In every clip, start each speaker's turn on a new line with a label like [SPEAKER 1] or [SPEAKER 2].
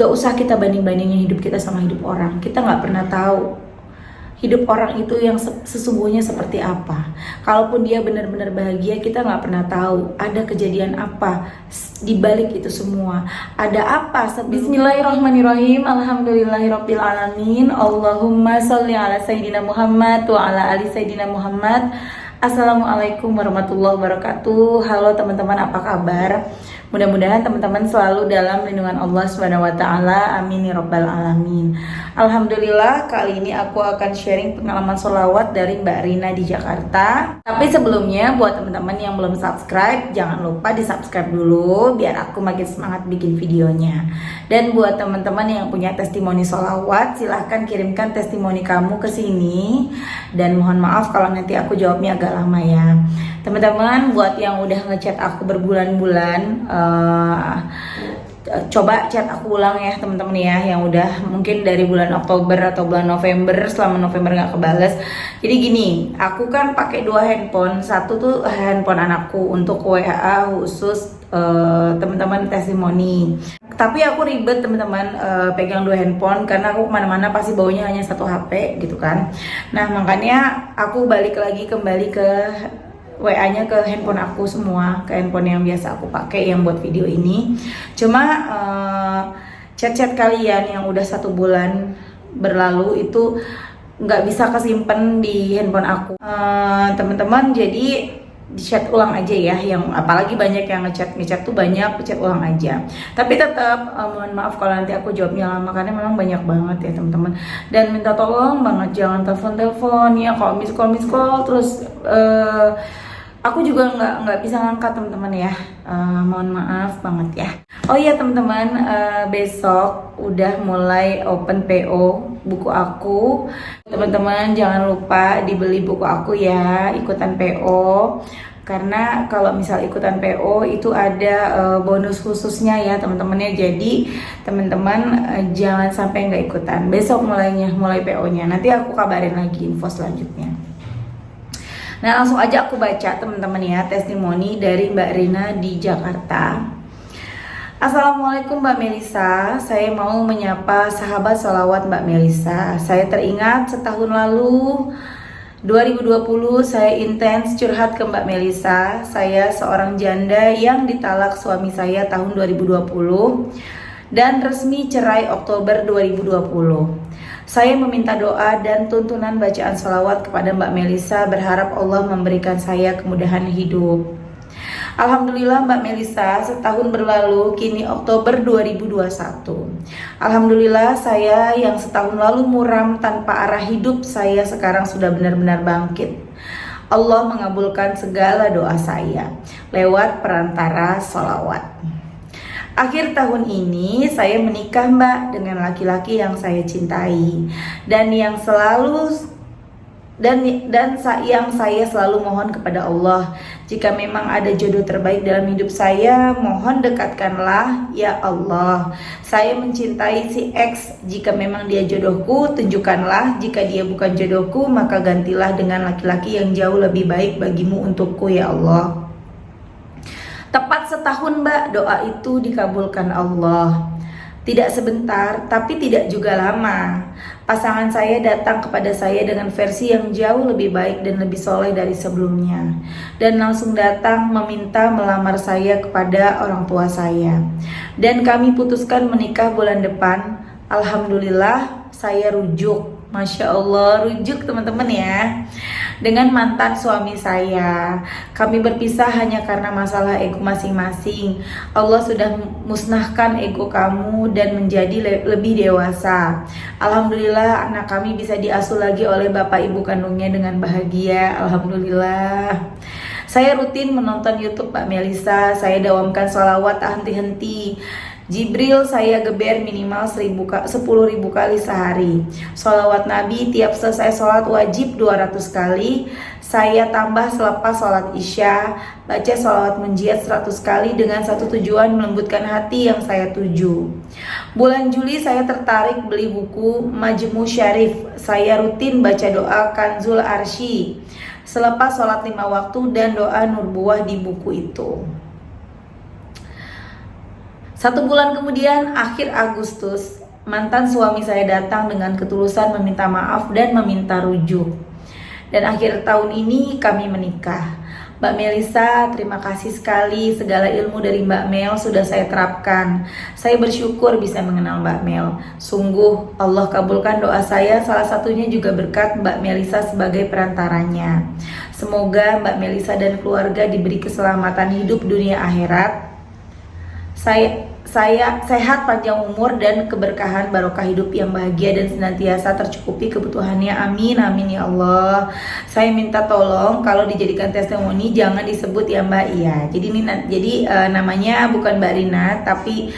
[SPEAKER 1] Gak usah kita banding-bandingin hidup kita sama hidup orang. Kita gak pernah tahu hidup orang itu yang sesungguhnya seperti apa. Kalaupun dia benar-benar bahagia, kita nggak pernah tahu ada kejadian apa di balik itu semua. Ada apa? Bismillahirrahmanirrahim. Alhamdulillahirabbil alamin. Allahumma sholli ala sayyidina Muhammad wa ala ali sayyidina Muhammad. Assalamualaikum warahmatullahi wabarakatuh. Halo teman-teman, apa kabar? Mudah-mudahan teman-teman selalu dalam lindungan Allah Subhanahu wa taala. Amin ya rabbal alamin. Alhamdulillah, kali ini aku akan sharing pengalaman sholawat dari Mbak Rina di Jakarta. Tapi sebelumnya, buat teman-teman yang belum subscribe, jangan lupa di subscribe dulu biar aku makin semangat bikin videonya. Dan buat teman-teman yang punya testimoni sholawat, silahkan kirimkan testimoni kamu ke sini. Dan mohon maaf kalau nanti aku jawabnya agak lama ya. Teman-teman, buat yang udah ngechat aku berbulan-bulan, coba chat aku ulang ya teman-teman ya, yang udah mungkin dari bulan Oktober atau bulan November, selama November nggak kebales. Jadi gini, aku kan pakai 2 handphone, satu tuh handphone anakku untuk WA khusus teman-teman testimoni. Tapi aku ribet teman-teman pegang 2 handphone karena aku kemana-mana pasti baunya hanya 1 HP gitu kan. Nah makanya aku balik lagi kembali ke WA-nya ke handphone aku semua, ke handphone yang biasa aku pakai yang buat video ini. Cuma chat-chat kalian yang udah 1 bulan berlalu itu nggak bisa kesimpan di handphone aku. Teman-teman, jadi di chat ulang aja ya, yang apalagi banyak yang ngechat tuh banyak, chat ulang aja. Tapi tetap mohon maaf kalau nanti aku jawabnya lama karena memang banyak banget ya teman-teman. Dan minta tolong banget jangan telepon ya, kalau miss call terus aku juga nggak bisa ngangkat teman-teman ya. Mohon maaf banget ya. Oh iya teman-teman, besok udah mulai open PO buku aku. Teman-teman jangan lupa dibeli buku aku ya, ikutan PO. Karena kalau misal ikutan PO itu ada bonus khususnya ya teman-teman ya. Jadi teman-teman jangan sampai nggak ikutan. Besok mulai PO-nya. Nanti aku kabarin lagi info selanjutnya. Nah langsung aja aku baca teman-teman ya, testimoni dari Mbak Rina di Jakarta. Assalamualaikum Mbak Melisa, saya mau menyapa sahabat sholawat Mbak Melisa. Saya teringat setahun lalu 2020 saya intens curhat ke Mbak Melisa. Saya seorang janda yang ditalak suami saya tahun 2020 dan resmi cerai Oktober 2020. Saya meminta doa dan tuntunan bacaan sholawat kepada Mbak Melisa, berharap Allah memberikan saya kemudahan hidup. Alhamdulillah Mbak Melisa, setahun berlalu, kini Oktober 2021. Alhamdulillah saya yang setahun lalu muram tanpa arah hidup, saya sekarang sudah benar-benar bangkit. Allah mengabulkan segala doa saya lewat perantara sholawat. Akhir tahun ini saya menikah Mbak dengan laki-laki yang saya cintai dan yang saya selalu mohon kepada Allah, jika memang ada jodoh terbaik dalam hidup saya, mohon dekatkanlah ya Allah. Saya mencintai si X, jika memang dia jodohku tunjukkanlah, jika dia bukan jodohku maka gantilah dengan laki-laki yang jauh lebih baik bagimu untukku ya Allah. Tepat setahun Mbak, doa itu dikabulkan Allah. Tidak sebentar, tapi tidak juga lama. Pasangan saya datang kepada saya dengan versi yang jauh lebih baik dan lebih soleh dari sebelumnya. Dan langsung datang meminta melamar saya kepada orang tua saya. Dan kami putuskan menikah bulan depan. Alhamdulillah saya rujuk. Masya Allah, rujuk teman-teman ya, dengan mantan suami saya. Kami berpisah hanya karena masalah ego masing-masing. Allah sudah musnahkan ego kamu dan menjadi lebih dewasa. Alhamdulillah anak kami bisa diasuh lagi oleh bapak ibu kandungnya dengan bahagia. Alhamdulillah. Saya rutin menonton YouTube Mbak Melisa. Saya dawamkan sholawat tak henti-henti. Jibril saya geber minimal 10.000 kali sehari. Sholawat Nabi tiap selesai sholat wajib 200 kali. Saya tambah selepas sholat isya. Baca sholawat menjiyat 100 kali dengan satu tujuan melembutkan hati yang saya tuju. Bulan Juli saya tertarik beli buku Majmu Syarif. Saya rutin baca doa Kanzul Arsy selepas sholat 5 waktu dan doa Nurbuah di buku itu. 1 bulan kemudian, akhir Agustus, mantan suami saya datang dengan ketulusan meminta maaf dan meminta rujuk. Dan akhir tahun ini kami menikah. Mbak Melisa, terima kasih sekali, segala ilmu dari Mbak Mel sudah saya terapkan. Saya bersyukur bisa mengenal Mbak Mel. Sungguh Allah kabulkan doa saya, salah satunya juga berkat Mbak Melisa sebagai perantaranya. Semoga Mbak Melisa dan keluarga diberi keselamatan hidup dunia akhirat. Saya sehat, panjang umur, dan keberkahan barokah hidup yang bahagia dan senantiasa tercukupi kebutuhannya. Amin, amin ya Allah. Saya minta tolong kalau dijadikan testimoni jangan disebut ya Mbak. Iya. Jadi namanya bukan Mbak Rina, tapi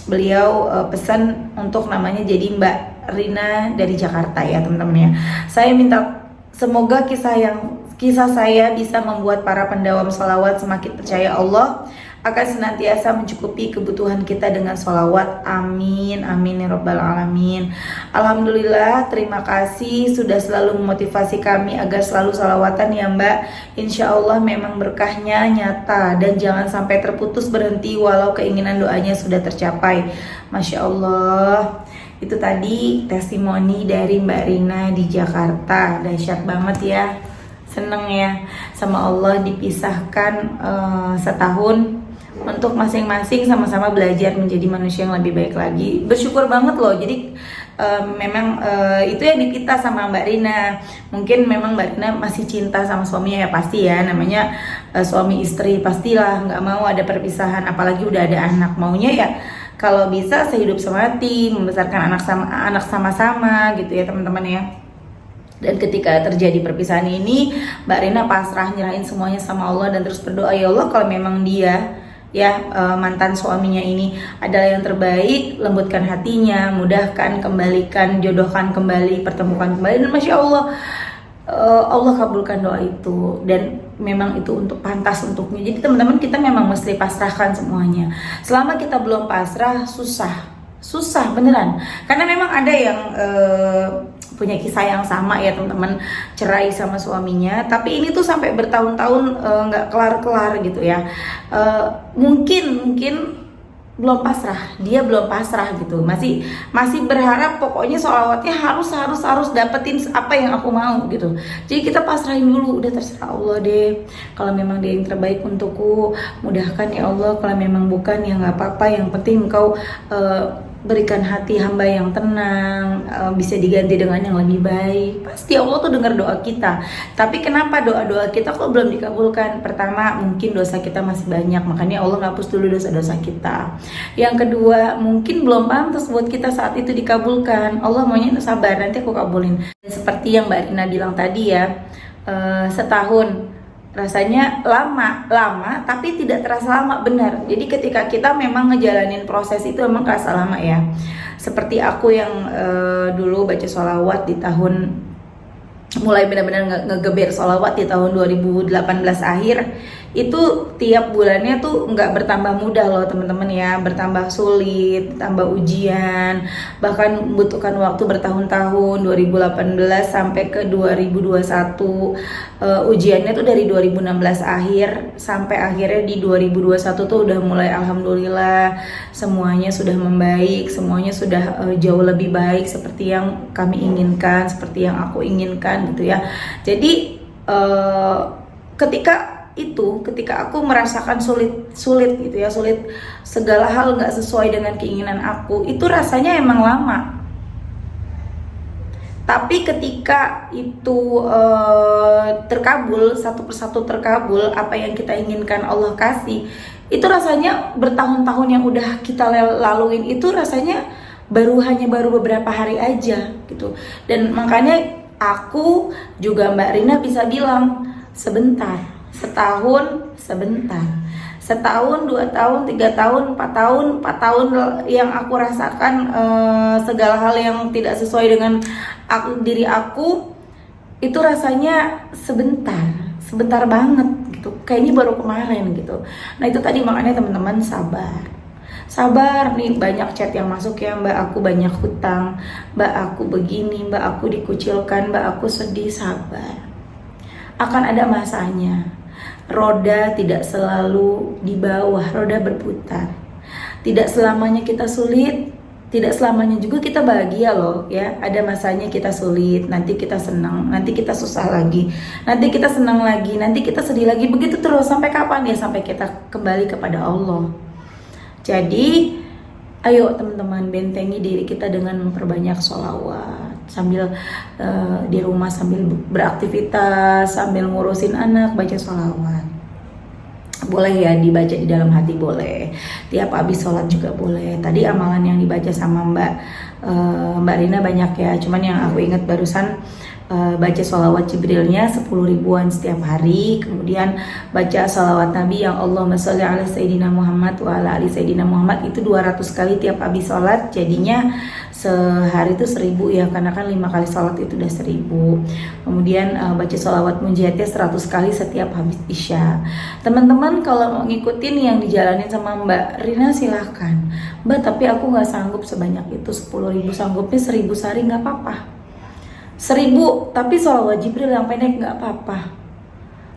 [SPEAKER 1] beliau pesan untuk namanya jadi Mbak Rina dari Jakarta ya teman-teman ya. Saya minta semoga kisah saya bisa membuat para pendawam sholawat semakin percaya Allah akan senantiasa mencukupi kebutuhan kita dengan sholawat. Amin, amin ya rabbal alamin. Alhamdulillah, terima kasih sudah selalu memotivasi kami agar selalu sholawatan ya Mbak. Insya Allah memang berkahnya nyata dan jangan sampai terputus berhenti walau keinginan doanya sudah tercapai. Masya Allah. Itu tadi testimoni dari Mbak Rina di Jakarta. Dahsyat banget ya. Seneng ya sama Allah dipisahkan setahun untuk masing-masing sama-sama belajar menjadi manusia yang lebih baik lagi. Bersyukur banget loh. Jadi memang itu yang di kita sama Mbak Rina. Mungkin memang Mbak Rina masih cinta sama suaminya ya pasti ya. Namanya suami istri pastilah nggak mau ada perpisahan. Apalagi udah ada anak, maunya ya kalau bisa sehidup semati, membesarkan anak sama-sama gitu ya teman-teman ya. Dan ketika terjadi perpisahan ini, Mbak Rina pasrah, nyerahin semuanya sama Allah dan terus berdoa, ya Allah kalau memang dia ya mantan suaminya ini adalah yang terbaik, lembutkan hatinya, mudahkan, kembalikan, jodohkan kembali, pertemukan kembali. Dan Masya Allah, Allah kabulkan doa itu dan memang itu untuk pantas untuknya. Jadi teman-teman, kita memang mesti pasrahkan semuanya. Selama kita belum pasrah, susah beneran, karena memang ada yang punya kisah yang sama ya teman-teman, cerai sama suaminya, tapi ini tuh sampai bertahun-tahun nggak kelar-kelar gitu ya. Mungkin belum pasrah, dia belum pasrah gitu, masih berharap pokoknya sholawatnya harus dapetin apa yang aku mau gitu. Jadi kita pasrahin dulu, udah terserah Allah deh, kalau memang dia yang terbaik untukku mudahkan ya Allah, kalau memang bukan ya nggak apa-apa, yang penting engkau berikan hati hamba yang tenang, bisa diganti dengan yang lebih baik. Pasti Allah tuh dengar doa kita. Tapi kenapa doa-doa kita kok belum dikabulkan? Pertama, mungkin dosa kita masih banyak, makanya Allah ngapus dulu dosa-dosa kita. Yang kedua, mungkin belum pantas buat kita saat itu dikabulkan. Allah maunya sabar, nanti aku kabulin. Dan seperti yang Mbak Rina bilang tadi ya, setahun rasanya lama tapi tidak terasa lama, benar. Jadi ketika kita memang ngejalanin proses itu memang terasa lama ya. Seperti aku yang dulu baca sholawat di tahun, mulai benar-benar ngegeber sholawat di tahun 2018 akhir, itu tiap bulannya tuh nggak bertambah mudah loh teman-teman ya, bertambah sulit, tambah ujian, bahkan membutuhkan waktu bertahun-tahun, 2018 sampai ke 2021. Ujiannya tuh dari 2016 akhir sampai akhirnya di 2021 tuh udah mulai alhamdulillah semuanya sudah membaik, semuanya sudah jauh lebih baik seperti yang kami inginkan, seperti yang aku inginkan gitu ya. Jadi ketika aku merasakan sulit gitu ya, sulit segala hal nggak sesuai dengan keinginan aku, itu rasanya emang lama. Tapi ketika itu terkabul, satu persatu terkabul, apa yang kita inginkan Allah kasih, itu rasanya bertahun-tahun yang udah kita laluin itu rasanya baru beberapa hari aja gitu. Dan makanya aku juga Mbak Rina bisa bilang sebentar, setahun sebentar, setahun, 2 tahun, 3 tahun, 4 tahun yang aku rasakan segala hal yang tidak sesuai dengan diri aku, itu rasanya sebentar banget gitu, kayaknya baru kemarin gitu. Nah itu tadi makanya teman-teman sabar nih, banyak chat yang masuk ya, Mbak aku banyak hutang, Mbak aku begini, Mbak aku dikucilkan, Mbak aku sedih. Sabar, akan ada masanya. Roda tidak selalu di bawah, roda berputar. Tidak selamanya kita sulit, tidak selamanya juga kita bahagia loh ya. Ada masanya kita sulit, nanti kita senang, nanti kita susah lagi, nanti kita senang lagi, nanti kita sedih lagi. Begitu terus sampai kapan ya? Sampai kita kembali kepada Allah. Jadi ayo teman-teman, bentengi diri kita dengan memperbanyak sholawat sambil di rumah, sambil beraktivitas, sambil ngurusin anak, baca sholawat. Boleh ya dibaca di dalam hati, boleh tiap habis sholat juga boleh. Tadi amalan yang dibaca sama Mbak Rina banyak ya, cuman yang aku ingat barusan baca sholawat Jibrilnya 10 ribuan setiap hari. Kemudian baca sholawat Nabi yang Allahumma sholli ala Sayyidina Muhammad wa ala ali Sayyidina Muhammad itu 200 kali tiap habis sholat. Jadinya sehari itu 1000 ya, karena kan 5 kali sholat itu udah 1000. Kemudian baca sholawat munjiatnya 100 kali setiap habis isya. Teman-teman kalau mau ngikutin yang dijalanin sama Mbak Rina silahkan. Mbak, tapi aku nggak sanggup sebanyak itu, 10.000, sanggupnya 1000 sehari nggak apa-apa. 1000 tapi sholawat Jibril yang pendek nggak apa-apa.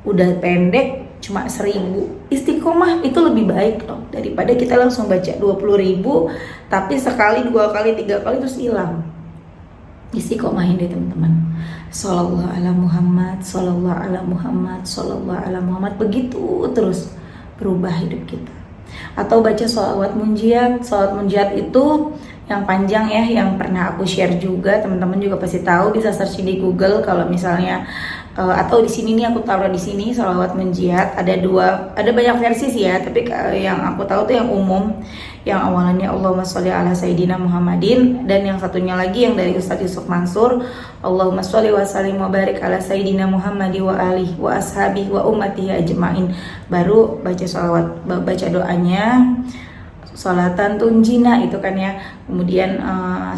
[SPEAKER 1] Udah pendek cuma 1000, istiqomah itu lebih baik loh daripada kita langsung baca 20.000 tapi sekali, 2 kali, 3 kali terus hilang. Istiqomahin deh teman-teman. Shallallahu ala Muhammad, shallallahu ala Muhammad, shallallahu ala Muhammad, begitu terus berubah hidup kita. Atau baca sholawat munjiat. Sholawat munjiat itu yang panjang ya, yang pernah aku share juga, teman-teman juga pasti tahu, bisa search di Google kalau misalnya atau di sini nih aku taruh di sini sholawat munjiat. Ada banyak versi sih ya, tapi yang aku tahu tuh yang umum, yang awalannya Allahumma sholli ala Sayyidina Muhammadin, dan yang satunya lagi yang dari Ustadz Yusuf Mansur, Allahumma sholli wa sallim wa barik ala Sayyidina Muhammadi wa alihi wa ashabihi wa ummatihi ajma'in. Baru baca sholawat, baca doanya sholatan tunjina itu kan ya. Kemudian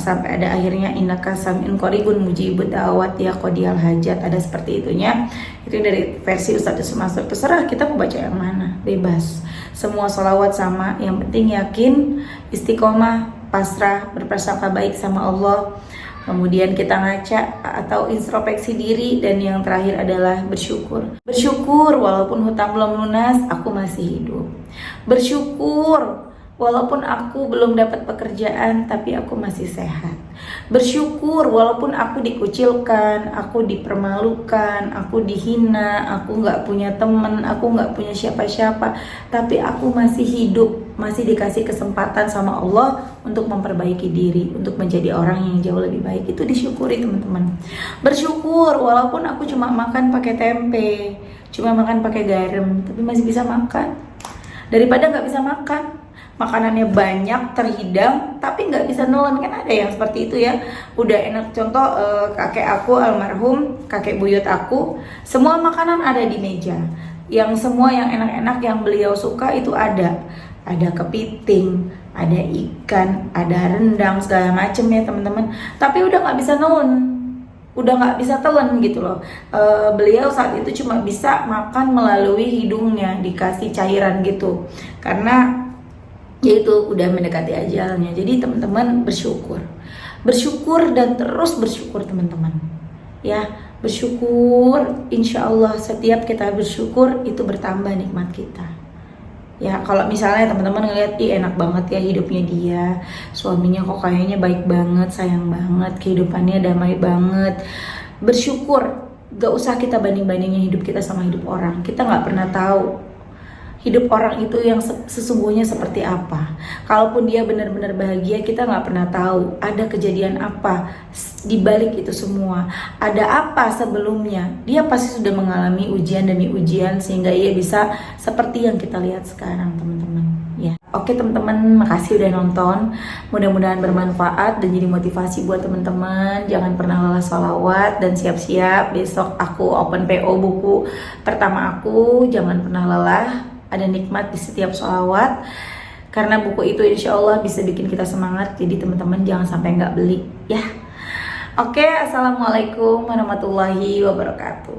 [SPEAKER 1] sampai ada akhirnya innaka sam'in qaribun mujibud da'awat ya qadiyal hajat, ada seperti itunya. Itu dari versi Ustadz Yusuf Mansur. Terserah kita mau baca yang mana, bebas. Semua sholawat sama, yang penting yakin, istiqomah, pasrah, berprasangka baik sama Allah. Kemudian kita ngaca atau introspeksi diri, dan yang terakhir adalah bersyukur. Bersyukur walaupun hutang belum lunas, aku masih hidup. Bersyukur walaupun aku belum dapat pekerjaan, tapi aku masih sehat. Bersyukur walaupun aku dikucilkan, aku dipermalukan, aku dihina, aku nggak punya teman, aku nggak punya siapa-siapa, tapi aku masih hidup, masih dikasih kesempatan sama Allah untuk memperbaiki diri, untuk menjadi orang yang jauh lebih baik. Itu disyukuri teman-teman. Bersyukur walaupun aku cuma makan pakai tempe, cuma makan pakai garam, tapi masih bisa makan, daripada nggak bisa makan. Makanannya banyak, terhidang, tapi nggak bisa nelen. Kan ada yang seperti itu ya. Udah enak. Contoh kakek aku almarhum, kakek buyut aku, semua makanan ada di meja. Yang semua yang enak-enak yang beliau suka itu ada. Ada kepiting, ada ikan, ada rendang, segala macem ya teman-teman. Tapi udah nggak bisa nelen, udah nggak bisa telan gitu loh. Beliau saat itu cuma bisa makan melalui hidungnya, dikasih cairan gitu, karena yaitu udah mendekati ajalnya. Jadi teman-teman bersyukur dan terus bersyukur teman-teman ya. Bersyukur, insya Allah setiap kita bersyukur itu bertambah nikmat kita ya. Kalau misalnya teman-teman ngeliat enak banget ya hidupnya dia, suaminya kok kayaknya baik banget, sayang banget, kehidupannya damai banget, bersyukur. Gak usah kita banding-bandingin hidup kita sama hidup orang. Kita gak pernah tahu hidup orang itu yang sesungguhnya seperti apa. Kalaupun dia benar-benar bahagia, kita nggak pernah tahu ada kejadian apa di balik itu semua. Ada apa sebelumnya? Dia pasti sudah mengalami ujian demi ujian sehingga ia bisa seperti yang kita lihat sekarang, teman-teman. Ya, oke teman-teman, makasih udah nonton. Mudah-mudahan bermanfaat dan jadi motivasi buat teman-teman. Jangan pernah lelah sholawat dan siap-siap besok aku open PO buku pertama aku. Jangan pernah lelah. Ada nikmat di setiap sholawat, karena buku itu insya Allah bisa bikin kita semangat. Jadi teman-teman jangan sampai nggak beli ya. Oke, assalamualaikum warahmatullahi wabarakatuh.